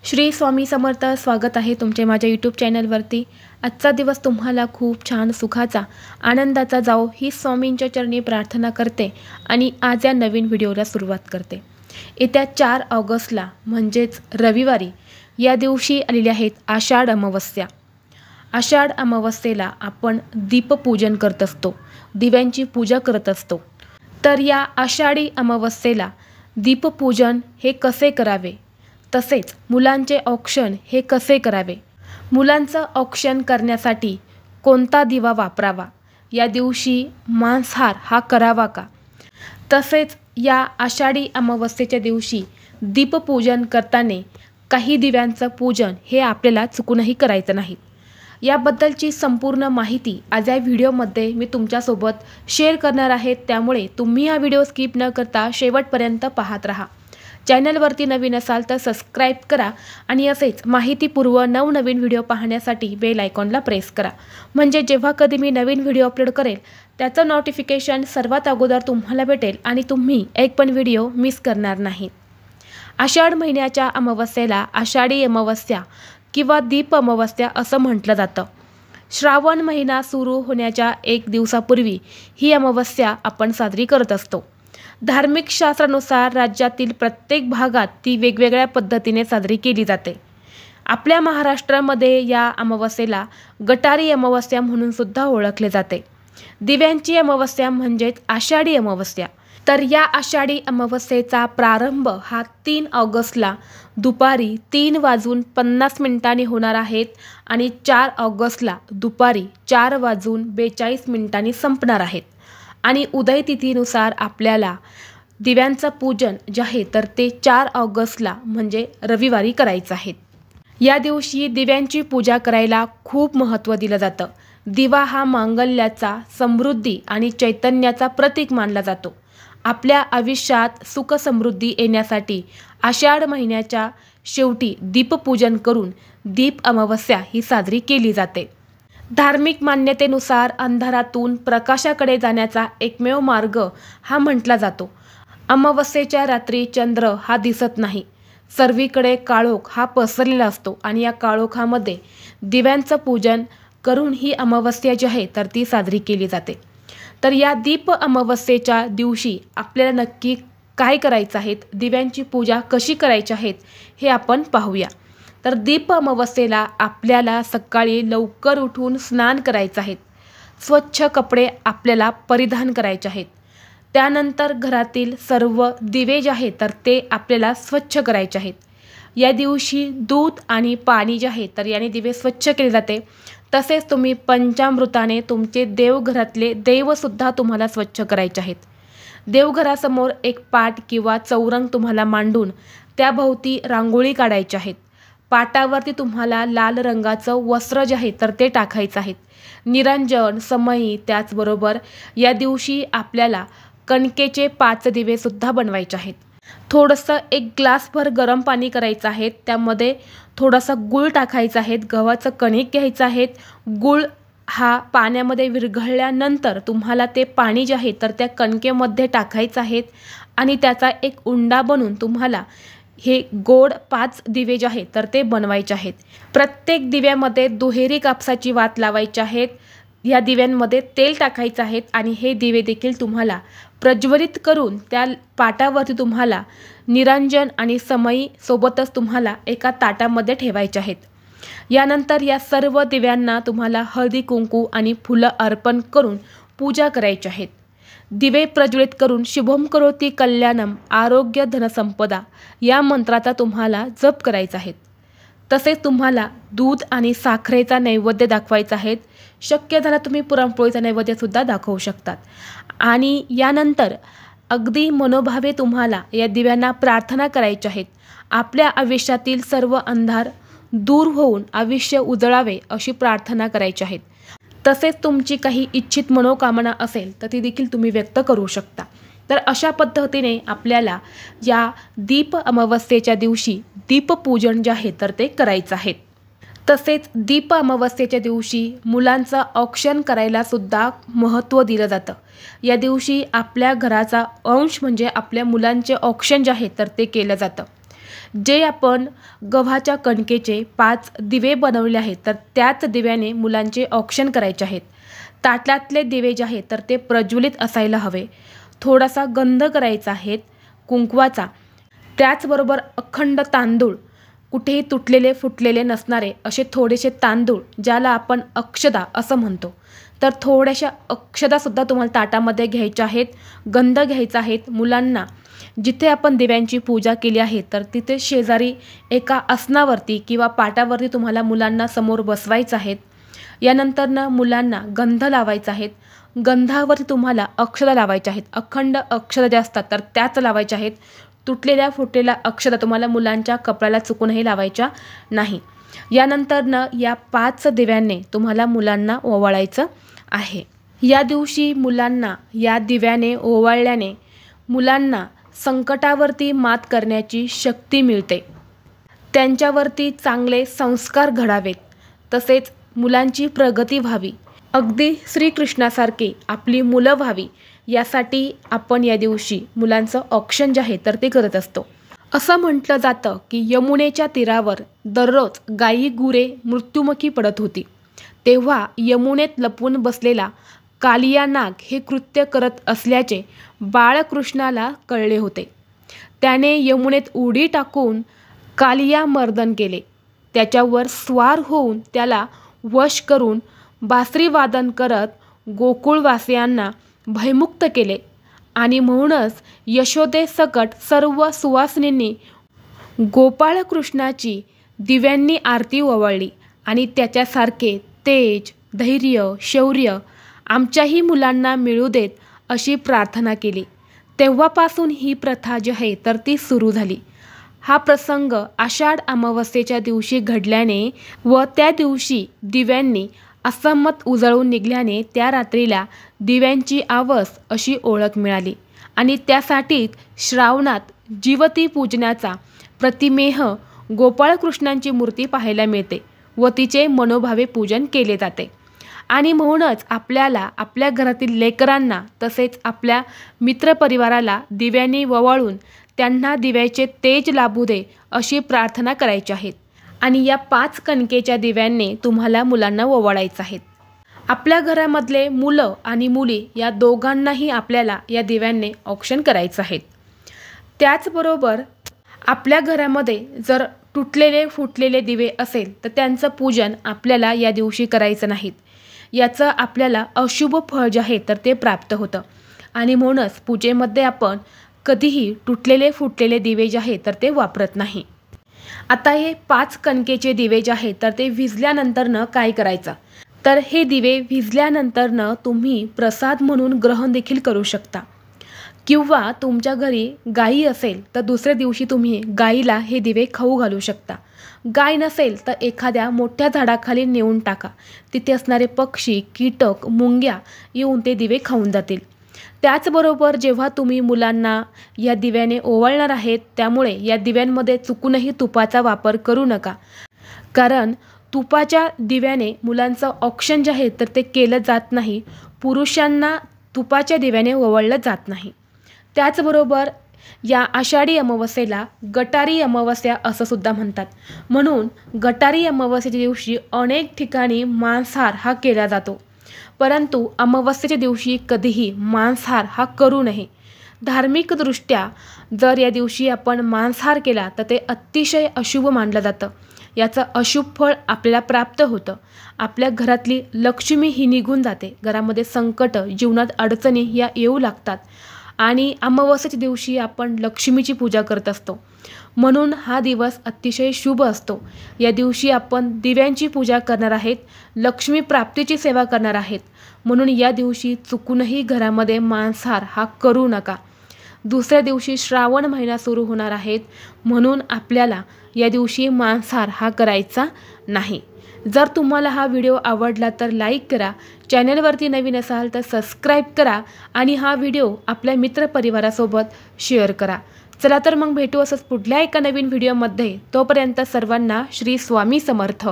श्री स्वामी समर्थ। स्वागत आहे तुमचे माझ्या यूट्यूब चॅनलवरती। आजचा दिवस तुम्हाला खूप छान सुखाचा आनंदाचा जाओ ही स्वामींच्या चरणी प्रार्थना करते आणि आज या नवीन व्हिडिओला सुरुवात करते। येत्या 4 ऑगस्टला म्हणजेच रविवारी या दिवशी आलेली आहेत आषाढ अमावस्या। आषाढ अमावस्येला आपण दीपपूजन करत असतो, दिव्यांची पूजा करत असतो। तर या आषाढी अमावस्येला दीपपूजन हे कसे करावे, तसेच मुलांचे औक्षण हे कसे करावे, मुलांचं औक्षण करण्यासाठी कोणता दिवा वापरावा, या दिवशी मांसाहार हा करावा का, तसेच या आषाढी अमावस्येच्या दिवशी दीपपूजन करताना काही दिव्यांचं पूजन हे आपल्याला चुकूनही करायचं नाही, याबद्दलची संपूर्ण माहिती आज या व्हिडिओमध्ये मी तुमच्यासोबत शेअर करणार आहे। त्यामुळे तुम्ही हा व्हिडिओ स्किप न करता शेवटपर्यंत पाहत राहा। चॅनलवरती नवीन असाल तर सबस्क्राईब करा आणि असेच माहितीपूर्व नवनवीन व्हिडिओ पाहण्यासाठी बेल आयकॉनला प्रेस करा, म्हणजे जेव्हा कधी मी नवीन व्हिडिओ अपलोड करेल त्याचं नोटिफिकेशन सर्वात अगोदर तुम्हाला भेटेल आणि तुम्ही एक पण व्हिडिओ मिस करणार नाही। आषाढ महिन्याच्या अमावस्येला आषाढी अमावस्या किंवा दीप अमावस्या असं म्हटलं जातं। श्रावण महिना सुरू होण्याच्या 1 दिवसापूर्वी ही अमावस्या आपण साजरी करत असतो। धार्मिक शास्त्रानुसार राज्यातील प्रत्येक भागात ती वेगवेगळ्या पद्धतीने साजरी केली जाते। आपल्या महाराष्ट्रामध्ये या अमावस्येला गटारी अमावस्या म्हणून सुद्धा ओळखले जाते। दिव्यांची अमावस्या म्हणजेच आषाढी अमावस्या। तर या आषाढी अमावस्येचा प्रारंभ हा 3 ऑगस्टला दुपारी 3:50 होणार आहेत आणि 4 ऑगस्टला दुपारी 4:42 संपणार आहेत। आणि उदय तिथीनुसार आपल्याला दिव्यांचं पूजन जे आहे तर ते 4 ऑगस्टला म्हणजे रविवारी करायचं आहे। या दिवशी दिव्यांची पूजा करायला खूप महत्त्व दिलं जातं। दिवा हा मांगल्याचा, समृद्धी आणि चैतन्याचा प्रतीक मानला जातो। आपल्या आयुष्यात सुख समृद्धी येण्यासाठी आषाढ महिन्याच्या शेवटी दीपपूजन करून दीप अमावस्या ही साजरी केली जाते। धार्मिक मान्यतेनुसार अंधारातून प्रकाशाकडे जाण्याचा एकमेव मार्ग हा म्हटला जातो। अमावस्येच्या रात्री चंद्र हा दिसत नाही, सर्वीकडे काळोख हा पसरलेला असतो आणि या काळोखामध्ये दिव्यांचं पूजन करून ही अमावस्या जी आहे तर ती साजरी केली जाते। तर या दीप अमावस्येच्या दिवशी आपल्याला नक्की काय करायचं आहे, दिव्यांची पूजा कशी करायची आहे हे आपण पाहूया। तर दीप अमावस्येला आपल्याला सकाळी लवकर उठून स्नान करायचं आहे, स्वच्छ कपडे आपल्याला परिधान करायचे आहेत। त्यानंतर घरातील सर्व दिवे जे आहेत तर ते आपल्याला स्वच्छ करायचे आहेत। या दिवशी दूध आणि पाणी जे आहे तर याने दिवे स्वच्छ केले जाते। तसेच तुम्ही पंचामृताने तुमचे देवघरातले देवसुद्धा तुम्हाला स्वच्छ करायचे आहेत। देवघरासमोर एक पाट किंवा चौरंग तुम्हाला मांडून त्याभोवती रांगोळी काढायची आहेत। पाटावरती तुम्हाला लाल रंगाचं वस्त्र जे आहे तर ते टाकायचं आहे। निरंजन, समई, त्याचबरोबर या दिवशी आपल्याला कणकेचे 5 दिवे सुद्धा बनवायचे आहेत। थोडंसं 1 ग्लासभर गरम पाणी करायचं आहे, त्यामध्ये थोडासा गूळ टाकायचा आहे, गव्हाचं कणिक घ्यायचं आहे। गूळ हा पाण्यामध्ये विरघळल्यानंतर तुम्हाला ते पाणी जे आहे तर त्या कणकेमध्ये टाकायचं आहे आणि त्याचा एक उंडा बनवून तुम्हाला हे गोड 5 दिवे जे आहेत तर ते बनवायचे आहेत। प्रत्येक दिव्यामध्ये दुहेरी कापसाची वात लावायची आहेत। या दिव्यांमध्ये तेल टाकायचं आहे आणि हे दिवे देखील तुम्हाला प्रज्वलित करून त्या पाटावरती तुम्हाला निरंजन आणि समई सोबतच तुम्हाला एका ताटामध्ये ठेवायचे आहेत। यानंतर या सर्व दिव्यांना तुम्हाला हळदी कुंकू आणि फुलं अर्पण करून पूजा करायची आहेत। दिवे प्रज्वलित करून शुभम करोती कल्याणम आरोग्य धनसंपदा या मंत्राचा तुम्हाला जप करायचा आहे। तसेच तुम्हाला दूध आणि साखरेचा नैवेद्य दाखवायचा आहे। शक्य झाला तुम्ही पुरणपोळीचा नैवेद्य सुद्धा दाखवू शकतात। आणि यानंतर अगदी मनोभावे तुम्हाला या दिव्यांना प्रार्थना करायची आहे। आपल्या आयुष्यातील सर्व अंधार दूर होऊन आयुष्य उजळावे अशी प्रार्थना करायची आहे। तसेच तुमची काही इच्छित मनोकामना असेल तर ती देखील तुम्ही व्यक्त करू शकता। तर अशा पद्धतीने आपल्याला या दीप अमावस्येच्या दिवशी दीपपूजन जे आहे तर ते करायचं आहे। तसेच दीप अमावस्येच्या दिवशी मुलांचं औक्षण करायला सुद्धा महत्त्व दिलं जातं। या दिवशी आपल्या घराचा अंश म्हणजे आपल्या मुलांचे औक्षण जे आहे तर ते केलं जातं। जे आपण गव्हाच्या कणकेचे 5 दिवे बनवले आहेत तर त्याच दिव्याने मुलांचे औक्षण करायचे आहेत। ताटातले दिवे जे आहेत तर ते प्रज्वलित असायला हवे। थोडासा गंध करायचा आहे कुंकवाचा। त्याचबरोबर अखंड तांदूळ, कुठेही तुटलेले फुटलेले नसणारे असे थोडेसे तांदूळ, ज्याला आपण अक्षदा असं म्हणतो, तर थोड्याशा अक्षदासुद्धा तुम्हाला ताटामध्ये घ्यायच्या आहेत। गंध घ्यायचा आहे। मुलांना जिथे आपण दिव्यांची पूजा केली आहे तर तिथे शेजारी एका आसनावरती किंवा पाटावरती तुम्हाला मुलांना समोर बसवायचं आहे। यानंतर मुलांना गंध लावायचा आहे। गंधावरती तुम्हाला अक्षदा लावायच्या आहेत। अखंड अक्षदा ज्या असतात तर त्याच लावायच्या आहेत। तुटलेल्या फुटलेल्या अक्षदा तुम्हाला मुलांच्या कपड्याला चुकूनही लावायच्या नाही। यानंतर या 5 दिव्यांनी तुम्हाला मुलांना ओवाळायचं आहे। या दिवशी मुलांना या दिव्याने ओवाळल्याने मुलांना संकटावरती मात करण्याची शक्ती मिळते। त्यांच्यावरती चांगले संस्कार घडावेत, तसेच मुलांची प्रगती व्हावी, अगदी श्रीकृष्णासारखी आपली मुलं व्हावी, यासाठी आपण या दिवशी मुलांचं औक्षण जे आहे तर ते करत असतो। असं म्हटलं जातं की यमुनेच्या तीरावर दररोज गायी गुरे मृत्युमुखी पडत होती, तेव्हा यमुनेत लपून बसलेला कालिया नाग हे कृत्य करत असल्याचे बाळकृष्णाला कळले होते। त्याने यमुनेत उडी टाकून कालिया मर्दन केले। त्याच्यावर स्वार होऊन त्याला वश करून बासरी वादन करत गोकुळवासियांना भयमुक्त केले आणि म्हणूनच यशोदेसकट सर्व सुवासिनींनी गोपाळकृष्णाची दिव्यांनी आरती ओवाळली आणि त्याच्यासारखे तेज, धैर्य, शौर्य आमच्याही मुलांना मिळू देत अशी प्रार्थना केली। तेव्हापासून ही प्रथा जी आहे तर ती सुरू झाली। हा प्रसंग आषाढ अमावस्येच्या दिवशी घडल्याने व त्या दिवशी दिव्यांनी असंमत उजळून निघल्याने त्या रात्रीला दिव्यांची आवस अशी ओळख मिळाली आणि त्यासाठीच श्रावणात जीवती पूजनाचा प्रतिमेह गोपाळकृष्णांची मूर्ती पाहायला मिळते व तिचे मनोभावे पूजन केले जाते। आणि म्हणूनच आपल्याला आपल्या घरातील लेकरांना तसेच आपल्या मित्रपरिवाराला दिव्यांनी ओवाळून त्यांना दिव्याचे तेज लाभू दे अशी प्रार्थना करायची आहे। आणि या 5 कणकेच्या दिव्यांनी तुम्हाला मुलांना ओवाळायचं आहे। आपल्या घरामधले मुलं आणि मुली या दोघांनाही आपल्याला या दिव्यांनी औक्षण करायचं आहे। त्याचबरोबर आपल्या घरामध्ये जर तुटलेले फुटलेले दिवे असेल तर त्यांचं पूजन आपल्याला या दिवशी करायचं नाहीत। याचं आपल्याला अशुभ फळ जे आहे तर ते प्राप्त होतं आणि म्हणूनच पूजेमध्ये आपण कधीही तुटलेले फुटलेले दिवे जे आहे तर ते वापरत नाही। आता हे 5 कणकेचे दिवे जे आहे तर ते विझल्यानंतर काय करायचं, तर हे दिवे विझल्यानंतर तुम्ही प्रसाद म्हणून ग्रहण देखील करू शकता किंवा तुमच्या घरी गाई असेल तर दुसऱ्या दिवशी तुम्ही गाईला हे दिवे खाऊ घालू शकता। गाय नसेल तर एखाद्या मोठ्या झाडाखाली नेऊन टाका, तिथे असणारे पक्षी, कीटक, मुंग्या येऊन ते दिवे खाऊन जातील। त्याचबरोबर जेव्हा तुम्ही मुलांना या दिव्याने ओवाळणार आहेत त्यामुळे या दिव्यांमध्ये चुकूनही तुपाचा वापर करू नका, कारण तुपाच्या दिव्याने मुलांचं औक्षण जे आहे तर ते केलं जात नाही। पुरुषांना तुपाच्या दिव्याने ओवाळलं जात नाही। त्याचबरोबर या आषाढी अमावस्येला गटारी अमावस्या असं सुद्धा म्हणतात, म्हणून गटारी अमावस्येच्या दिवशी अनेक ठिकाणी मांसाहार हा केला जातो, परंतु अमावस्येच्या दिवशी कधीही मांसाहार हा करू नये। धार्मिकदृष्ट्या जर या दिवशी आपण मांसाहार केला तर ते अतिशय अशुभ मानलं जातं। याचं अशुभ फळ आपल्याला प्राप्त होतं। आपल्या घरातली लक्ष्मी ही निघून जाते, घरामध्ये संकट, जीवनात अडचणी या येऊ लागतात आणि अमावस्येच्या दिवशी आपण लक्ष्मीची पूजा करत असतो, म्हणून हा दिवस अतिशय शुभ असतो। या दिवशी आपण दिव्यांची पूजा करणार आहेत, लक्ष्मी प्राप्तीची सेवा करणार आहेत, म्हणून या दिवशी चुकूनही घरामध्ये मांसाहार हा करू नका। दुसऱ्या दिवशी श्रावण महिना सुरू होणार आहेत, म्हणून आपल्याला या दिवशी मांसाहार हा करायचा नाही। जर तुम्हाला हा व्हिडिओ आवडला तर लाईक करा, चॅनलवरती नवीन असाल तर सबस्क्राईब करा आणि हा व्हिडिओ आपल्या मित्रपरिवारासोबत शेअर करा। चला तर मग भेटू असंच पुढल्या एका नवीन व्हिडिओमध्ये। तोपर्यंत सर्वांना श्री स्वामी समर्थ।